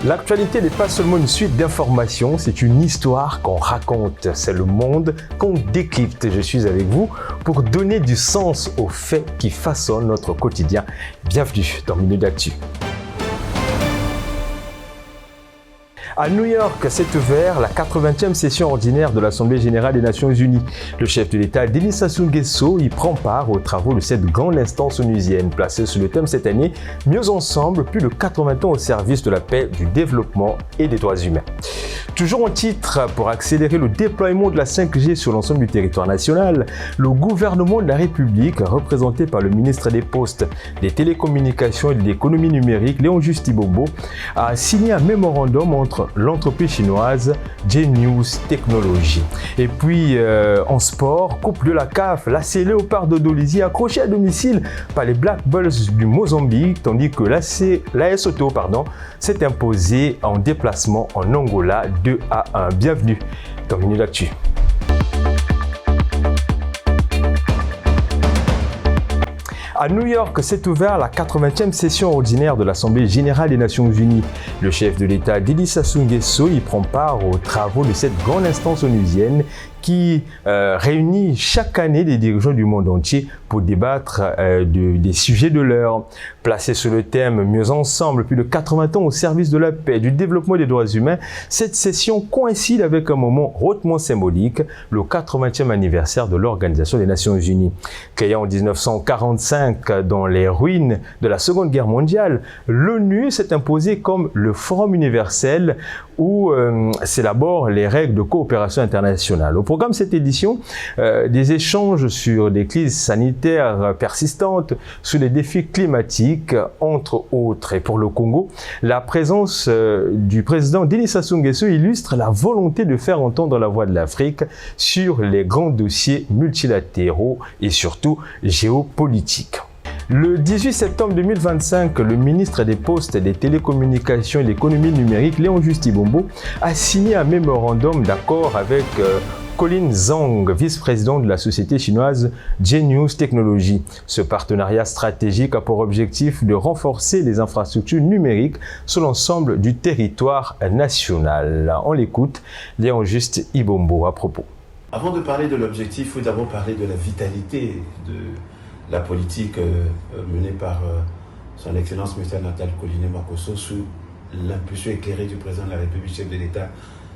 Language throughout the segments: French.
L'actualité n'est pas seulement une suite d'informations, c'est une histoire qu'on raconte. C'est le monde qu'on décrypte. Je suis avec vous pour donner du sens aux faits qui façonnent notre quotidien. Bienvenue dans Minute d'Actu. À New York s'est ouverte la 80e session ordinaire de l'Assemblée générale des Nations unies. Le chef de l'État, Denis Sassou Nguesso, y prend part aux travaux de cette grande instance onusienne, placée sous le thème cette année « Mieux ensemble, plus de 80 ans au service de la paix, du développement et des droits humains ». Toujours en titre, pour accélérer le déploiement de la 5G sur l'ensemble du territoire national, le gouvernement de la République, représenté par le ministre des Postes, des Télécommunications et de l'Économie numérique, Léon-Juste Ibombo, a signé un mémorandum entre l'entreprise chinoise Genius Technologies. Et puis, en sport, Coupe de la CAF, l'AC Léopard de Dolisie accroché à domicile par les Black Bulls du Mozambique, tandis que l'AS Auto s'est imposé en déplacement en Angola 2-1. Bienvenue dans Minute d'Actu. À New York s'est ouverte la 80e session ordinaire de l'Assemblée générale des Nations unies. Le chef de l'État, Denis Sassou Nguesso, y prend part aux travaux de cette grande instance onusienne qui réunit chaque année des dirigeants du monde entier pour débattre des sujets de l'heure. Placé sur le thème « Mieux ensemble, plus de 80 ans au service de la paix, du développement des droits humains », cette session coïncide avec un moment hautement symbolique, le 80e anniversaire de l'Organisation des Nations Unies. Créée en 1945 dans les ruines de la Seconde Guerre mondiale, l'ONU s'est imposée comme le forum universel où s'élaborent les règles de coopération internationale. Au programme de cette édition, des échanges sur des crises sanitaires persistantes, sur les défis climatiques, entre autres. Et pour le Congo, la présence du président Denis Sassou Nguesso illustre la volonté de faire entendre la voix de l'Afrique sur les grands dossiers multilatéraux et surtout géopolitiques. Le 18 septembre 2025, le ministre des Postes, des Télécommunications et de l'Économie numérique, Léon-Juste Ibombo, a signé un mémorandum d'accord avec Colin Zhang, vice-président de la société chinoise Genius Technologies. Ce partenariat stratégique a pour objectif de renforcer les infrastructures numériques sur l'ensemble du territoire national. On l'écoute, Léon-Juste Ibombo à propos. Avant de parler de l'objectif, il faut d'abord parler de la vitalité de la politique menée par son Excellence M. Natal Collinet Makosso sous l'impulsion éclairée du président de la République, chef de l'État,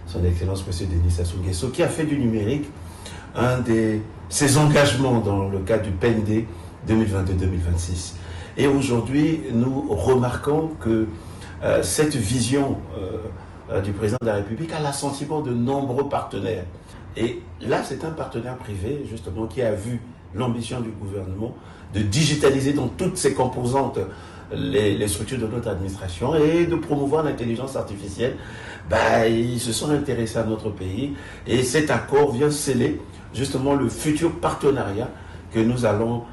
son Excellence M. Denis Sassou Nguesso, qui a fait du numérique un de ses engagements dans le cadre du PND 2022-2026. Et aujourd'hui, nous remarquons que cette vision du président de la République a l'assentiment de nombreux partenaires. Et là, c'est un partenaire privé, justement, qui a vu l'ambition du gouvernement de digitaliser dans toutes ses composantes les structures de notre administration et de promouvoir l'intelligence artificielle. Ils se sont intéressés à notre pays et cet accord vient sceller justement le futur partenariat que nous allons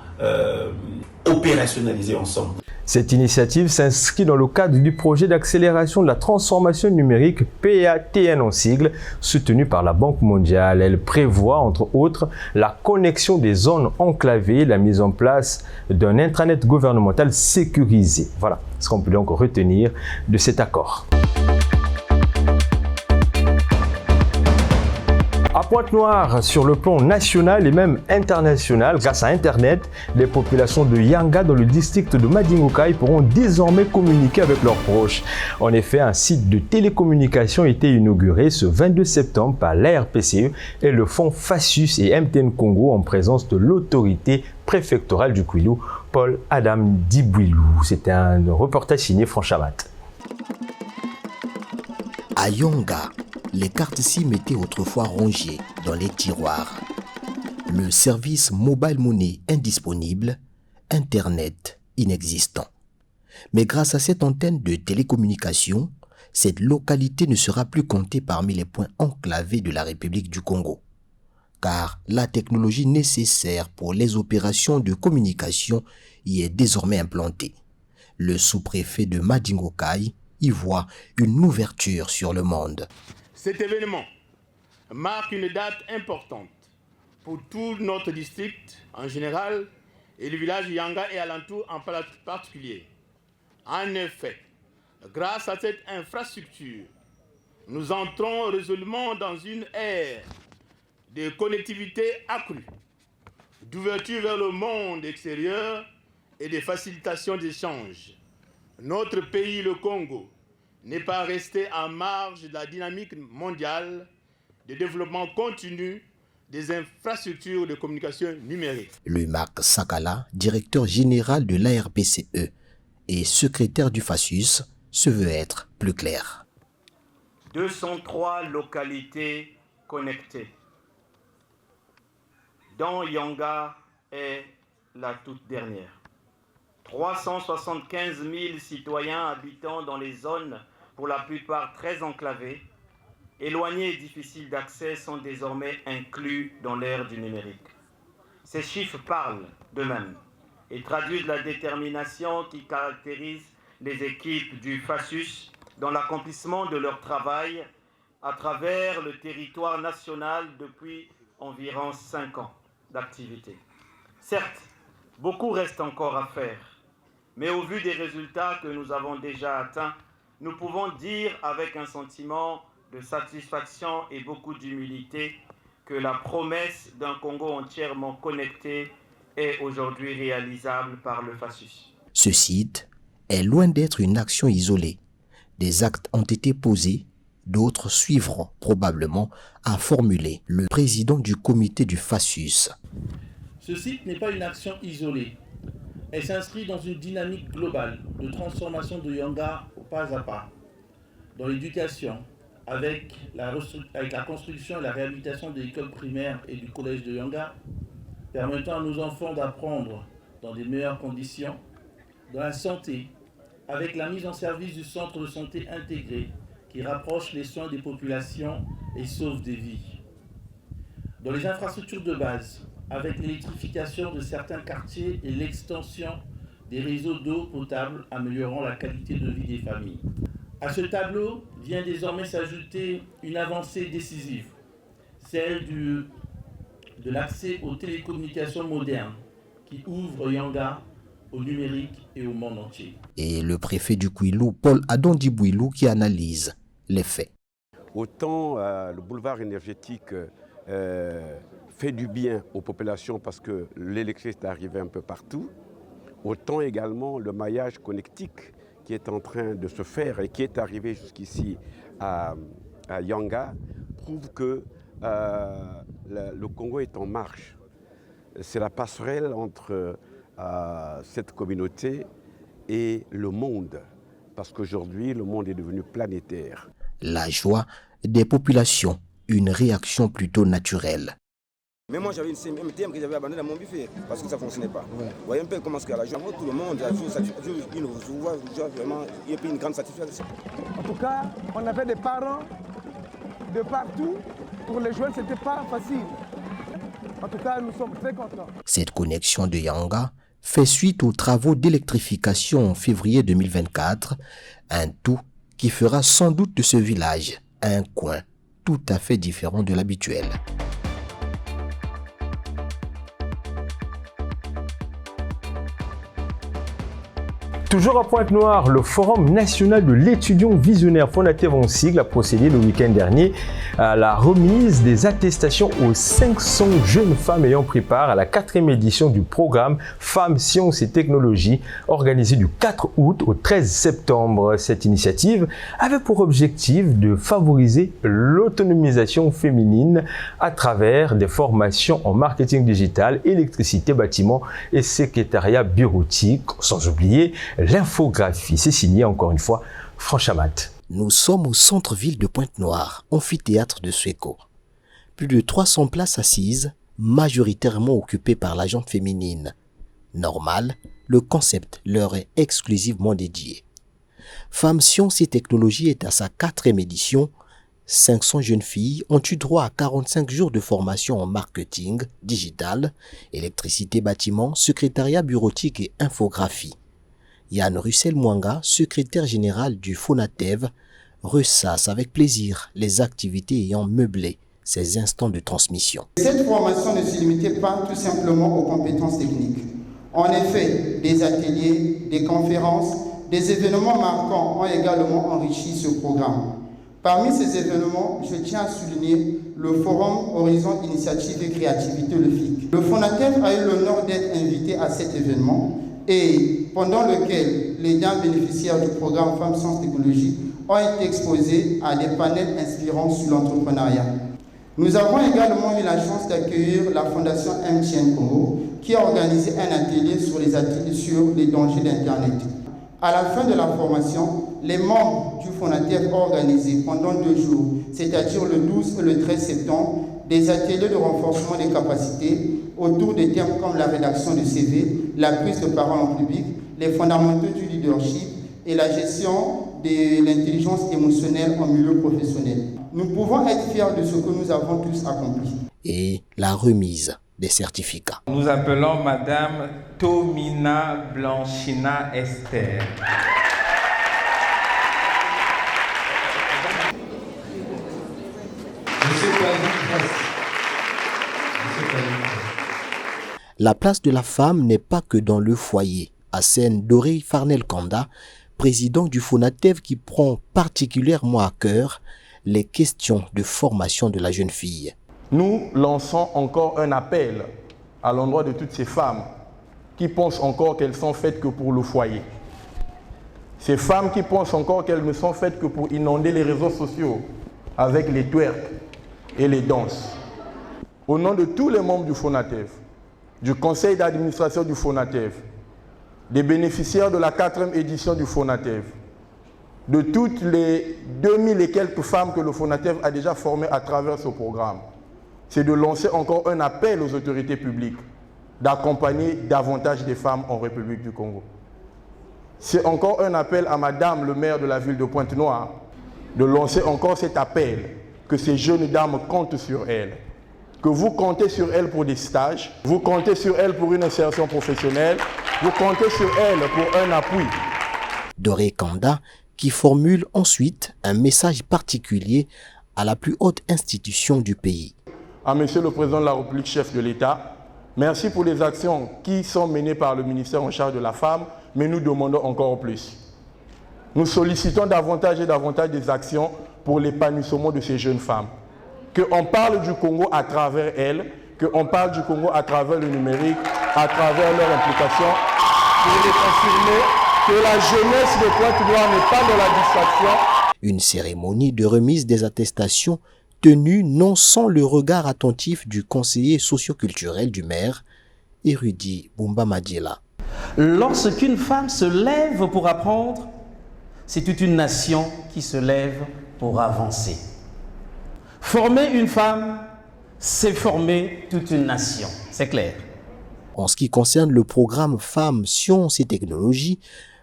opérationnaliser ensemble. Cette initiative s'inscrit dans le cadre du projet d'accélération de la transformation numérique PATN en sigle, soutenu par la Banque mondiale. Elle prévoit, entre autres, la connexion des zones enclavées, la mise en place d'un intranet gouvernemental sécurisé. Voilà ce qu'on peut donc retenir de cet accord. À Pointe-Noire, sur le plan national et même international, grâce à Internet, les populations de Yanga dans le district de Madingokai pourront désormais communiquer avec leurs proches. En effet, un site de télécommunication a été inauguré ce 22 septembre par l'ARPCE et le fonds FASUS et MTN Congo en présence de l'autorité préfectorale du Kwilu, Paul Adam Dibouilou. C'était un reportage signé Franchamat. À Yanga, les cartes SIM étaient autrefois rangées dans les tiroirs. Le service mobile money indisponible, Internet inexistant. Mais grâce à cette antenne de télécommunication, cette localité ne sera plus comptée parmi les points enclavés de la République du Congo. Car la technologie nécessaire pour les opérations de communication y est désormais implantée. Le sous-préfet de Madingokai y voit une ouverture sur le monde. Cet événement marque une date importante pour tout notre district en général et le village Yanga et alentour en particulier. En effet, Grâce à cette infrastructure, nous entrons résolument dans une ère de connectivité accrue, d'ouverture vers le monde extérieur et de facilitation d'échanges. Notre pays, le Congo, n'est pas resté en marge de la dynamique mondiale de développement continu des infrastructures de communication numérique. Louis-Marc Sakala, directeur général de l'ARPCE et secrétaire du FASUS, se veut être plus clair. 203 localités connectées, dont Yanga est la toute dernière. 375 000 citoyens habitant dans les zones pour la plupart très enclavées, éloignés et difficiles d'accès sont désormais inclus dans l'ère du numérique. Ces chiffres parlent d'eux-mêmes et traduisent la détermination qui caractérise les équipes du FASUS dans l'accomplissement de leur travail à travers le territoire national depuis environ 5 ans d'activité. Certes, beaucoup reste encore à faire, mais au vu des résultats que nous avons déjà atteints, nous pouvons dire avec un sentiment de satisfaction et beaucoup d'humilité que la promesse d'un Congo entièrement connecté est aujourd'hui réalisable par le FASUS. Ce site est loin d'être une action isolée. Des actes ont été posés, d'autres suivront probablement, a formulé le président du comité du FASUS. Ce site n'est pas une action isolée. Elle s'inscrit dans une dynamique globale de transformation de Yanga au pas à pas. Dans l'éducation, avec la construction et la réhabilitation de l'école primaire et du collège de Yanga, permettant à nos enfants d'apprendre dans de meilleures conditions. Dans la santé, avec la mise en service du centre de santé intégré qui rapproche les soins des populations et sauve des vies. Dans les infrastructures de base, avec l'électrification de certains quartiers et l'extension des réseaux d'eau potable améliorant la qualité de vie des familles. À ce tableau vient désormais s'ajouter une avancée décisive, celle de l'accès aux télécommunications modernes qui ouvre Yanga au numérique et au monde entier. Et le préfet du Kouilou, Paul Adondi-Bouilou, qui analyse les faits. Autant le boulevard énergétique fait du bien aux populations parce que l'électricité est arrivée un peu partout, autant également le maillage connectique qui est en train de se faire et qui est arrivé jusqu'ici à Yanga prouve que le Congo est en marche. C'est la passerelle entre cette communauté et le monde, parce qu'aujourd'hui le monde est devenu planétaire. La joie des populations, une réaction plutôt naturelle. Mais moi j'avais une CMTM que j'avais abandonné dans mon buffet parce que ça ne fonctionnait pas. Vous voyez un peu comment est-ce que la joie, tout le monde, il y a une grande satisfaction. En tout cas, on avait des parents de partout. Pour les jeunes, ce n'était pas facile. En tout cas, nous sommes très contents. Cette connexion de Yanga fait suite aux travaux d'électrification en février 2024, un tout qui fera sans doute de ce village un coin tout à fait différent de l'habituel. Toujours à Pointe-Noire, le Forum national de l'étudiant visionnaire fondateur en sigle a procédé le week-end dernier à la remise des attestations aux 500 jeunes femmes ayant pris part à la 4e édition du programme Femmes, Sciences et Technologies organisé du 4 août au 13 septembre. Cette initiative avait pour objectif de favoriser l'autonomisation féminine à travers des formations en marketing digital, électricité, bâtiment et secrétariat bureautique, sans oublier l'infographie. C'est signé encore une fois Franche Amat. Nous sommes au centre-ville de Pointe-Noire, amphithéâtre de Suéco. Plus de 300 places assises, majoritairement occupées par la gente féminine. Normal, le concept leur est exclusivement dédié. Femmes, Sciences et Technologies est à sa 4e édition. 500 jeunes filles ont eu droit à 45 jours de formation en marketing, digital, électricité, bâtiment, secrétariat bureautique et infographie. Yann Russell-Mwanga, secrétaire général du FONATEV, ressasse avec plaisir les activités ayant meublé ces instants de transmission. Cette formation ne se limitait pas tout simplement aux compétences techniques. En effet, des ateliers, des conférences, Des événements marquants ont également enrichi ce programme. Parmi ces événements, je tiens à souligner le Forum Horizon Initiative et Créativité, le FIC. Le FONATEF a eu l'honneur d'être invité à cet événement et pendant lequel les dames bénéficiaires du programme Femmes Sciences Technologie ont été exposées à des panels inspirants sur l'entrepreneuriat. Nous avons également eu la chance d'accueillir la Fondation MTN Congo qui a organisé un atelier sur les dangers d'Internet. À la fin de la formation, les membres du FONATEF ont organisé pendant 2 jours, c'est-à-dire le 12 et le 13 septembre, des ateliers de renforcement des capacités autour des thèmes comme la rédaction de CV, la prise de parole en public, les fondamentaux du leadership et la gestion de l'intelligence émotionnelle en milieu professionnel. Nous pouvons être fiers de ce que nous avons tous accompli. Et la remise des certificats. Nous appelons Madame Tomina Blanchina Esther. La place de la femme n'est pas que dans le foyer, assène Doré Farnel Kanda, président du FONATEF qui prend particulièrement à cœur les questions de formation de la jeune fille. Nous lançons encore un appel à l'endroit de toutes ces femmes qui pensent encore qu'elles sont faites que pour le foyer. Ces femmes qui pensent encore qu'elles ne sont faites que pour inonder les réseaux sociaux avec les twerks et les danses. Au nom de tous les membres du FONATEF, du conseil d'administration du FONATEF, des bénéficiaires de la 4e édition du FONATEF, de toutes les 2000 et quelques femmes que le FONATEF a déjà formées à travers ce programme, c'est de lancer encore un appel aux autorités publiques d'accompagner davantage des femmes en République du Congo. C'est encore un appel à Madame le maire de la ville de Pointe-Noire de lancer encore cet appel que ces jeunes dames comptent sur elles, que vous comptez sur elles pour des stages, vous comptez sur elles pour une insertion professionnelle, vous comptez sur elles pour un appui. Doré Kanda qui formule ensuite un message particulier à la plus haute institution du pays. À Monsieur le Président de la République, chef de l'État, merci pour les actions qui sont menées par le ministère en charge de la femme, mais nous demandons encore plus. Nous sollicitons davantage et davantage des actions pour l'épanouissement de ces jeunes femmes. Qu'on parle du Congo à travers elles, qu'on parle du Congo à travers le numérique, à travers leur implication, pour les confirmer que la jeunesse de Pointe-Noire n'est pas dans la distraction. Une cérémonie de remise des attestations tenue non sans le regard attentif du conseiller socio-culturel du maire, érudit Bumba Madjela. Lorsqu'une femme se lève pour apprendre, c'est toute une nation qui se lève pour avancer. Former une femme, c'est former toute une nation, c'est clair. En ce qui concerne le programme Femmes, Sciences et Technologies,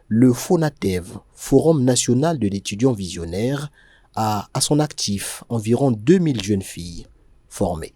le FONATEF, Forum national de l'étudiant visionnaire, a à son actif environ 2000 jeunes filles formées.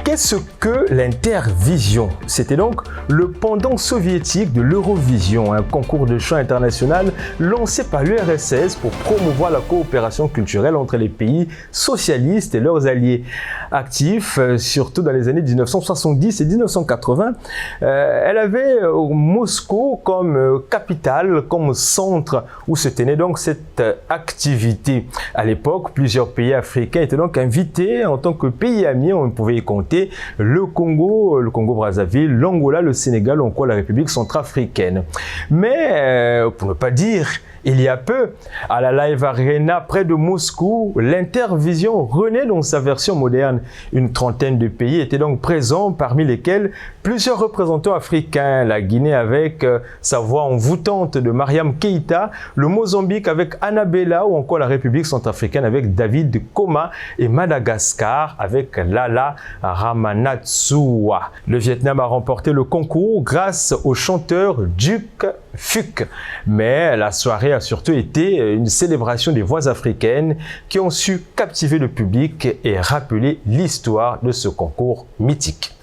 Qu'est-ce que l'Intervision? C'était donc le pendant soviétique de l'Eurovision, un concours de chant international lancé par l'URSS pour promouvoir la coopération culturelle entre les pays socialistes et leurs alliés. Actif, surtout dans les années 1970 et 1980, elle avait Moscou comme capitale, comme centre où se tenait donc cette activité. À l'époque, plusieurs pays africains étaient donc invités en tant que pays amis, on pouvait y compter le Congo-Brazzaville, l'Angola, le Sénégal ou encore la République centrafricaine. Mais, pour ne pas dire, il y a peu, à la Live Arena près de Moscou, l'Intervision renaît dans sa version moderne. Une trentaine de pays étaient donc présents, parmi lesquels plusieurs représentants africains. La Guinée avec sa voix envoûtante de Mariam Keïta, le Mozambique avec Annabella ou encore la République centrafricaine avec David Koma et Madagascar avec Lala Ramanatsoa. Le Vietnam a remporté le concours grâce au chanteur Duc Phuc. Mais la soirée a surtout été une célébration des voix africaines qui ont su captiver le public et rappeler l'histoire de ce concours mythique.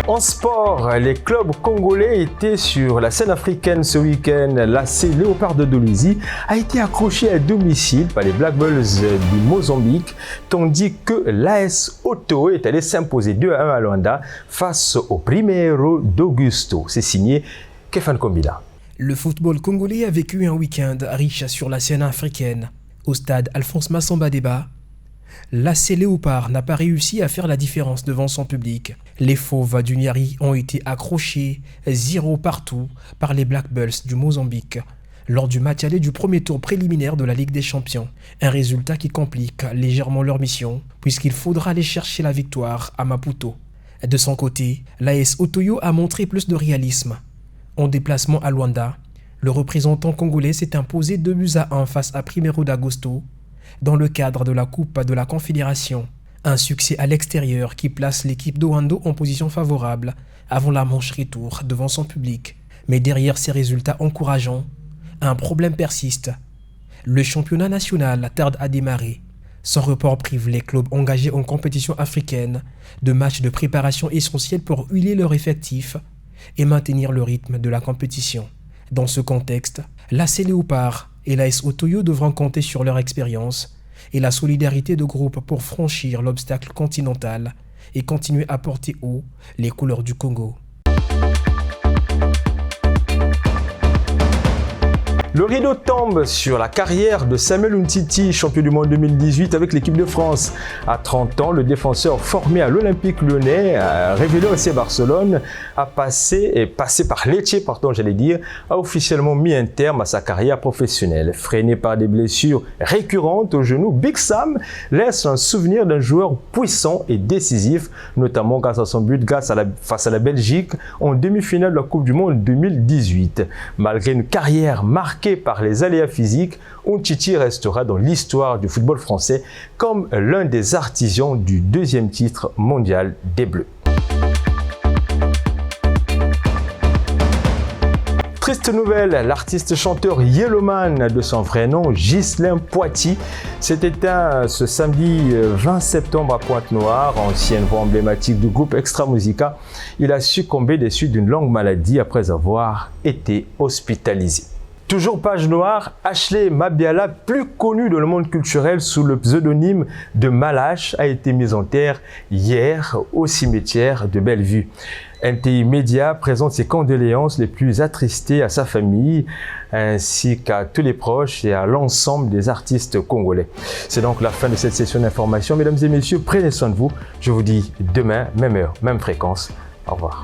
En sport, les clubs congolais étaient sur la scène africaine ce week-end. L'AC Léopard de Dolisie a été accroché à domicile par les Black Bulls du Mozambique, tandis que l'AS Otto est allé s'imposer 2-1 à Luanda face au Primeiro d'Augusto. C'est signé Kefan Kombila. Le football congolais a vécu un week-end riche sur la scène africaine. Au stade Alphonse Massamba Débat, l'AC Léopard n'a pas réussi à faire la différence devant son public. Les Fauves du Niari ont été accrochés 0 partout par les Black Bulls du Mozambique lors du match aller du premier tour préliminaire de la Ligue des Champions. Un résultat qui complique légèrement leur mission puisqu'il faudra aller chercher la victoire à Maputo. De son côté, l'AS Otoyo a montré plus de réalisme. En déplacement à Luanda, le représentant congolais s'est imposé 2-1 face à Primeiro d'Agosto dans le cadre de la Coupe de la Confédération. Un succès à l'extérieur qui place l'équipe d'Oando en position favorable avant la manche retour devant son public. Mais derrière ces résultats encourageants, un problème persiste. Le championnat national tarde à démarrer. Son report prive les clubs engagés en compétition africaine de matchs de préparation essentiels pour huiler leur effectif et maintenir le rythme de la compétition. Dans ce contexte, l'AC Léopard et l'AS Otoyo devront compter sur leur expérience et la solidarité de groupe pour franchir l'obstacle continental et continuer à porter haut les couleurs du Congo. Le rideau tombe sur la carrière de Samuel Umtiti, champion du monde 2018 avec l'équipe de France. À 30 ans, le défenseur formé à l'Olympique Lyonnais, révélé au FC Barcelone, a passé par Lecce, a officiellement mis un terme à sa carrière professionnelle. Freiné par des blessures récurrentes au genou, Big Sam laisse un souvenir d'un joueur puissant et décisif, notamment grâce à son but face à la Belgique en demi-finale de la Coupe du Monde 2018. Malgré une carrière marquée par les aléas physiques, Umtiti restera dans l'histoire du football français comme l'un des artisans du deuxième titre mondial des Bleus. Triste nouvelle, l'artiste chanteur Yellowman, de son vrai nom Ghislain Poiti, s'est éteint ce samedi 20 septembre à Pointe-Noire, ancienne voix emblématique du groupe Extra Musica. Il a succombé des suites d'une longue maladie après avoir été hospitalisé. Toujours page noire, Ashley Mabiala, plus connu dans le monde culturel sous le pseudonyme de Malache, a été mise en terre hier au cimetière de Bellevue. NTI Média présente ses condoléances les plus attristées à sa famille, ainsi qu'à tous les proches et à l'ensemble des artistes congolais. C'est donc la fin de cette session d'information. Mesdames et messieurs, prenez soin de vous. Je vous dis demain, même heure, même fréquence. Au revoir.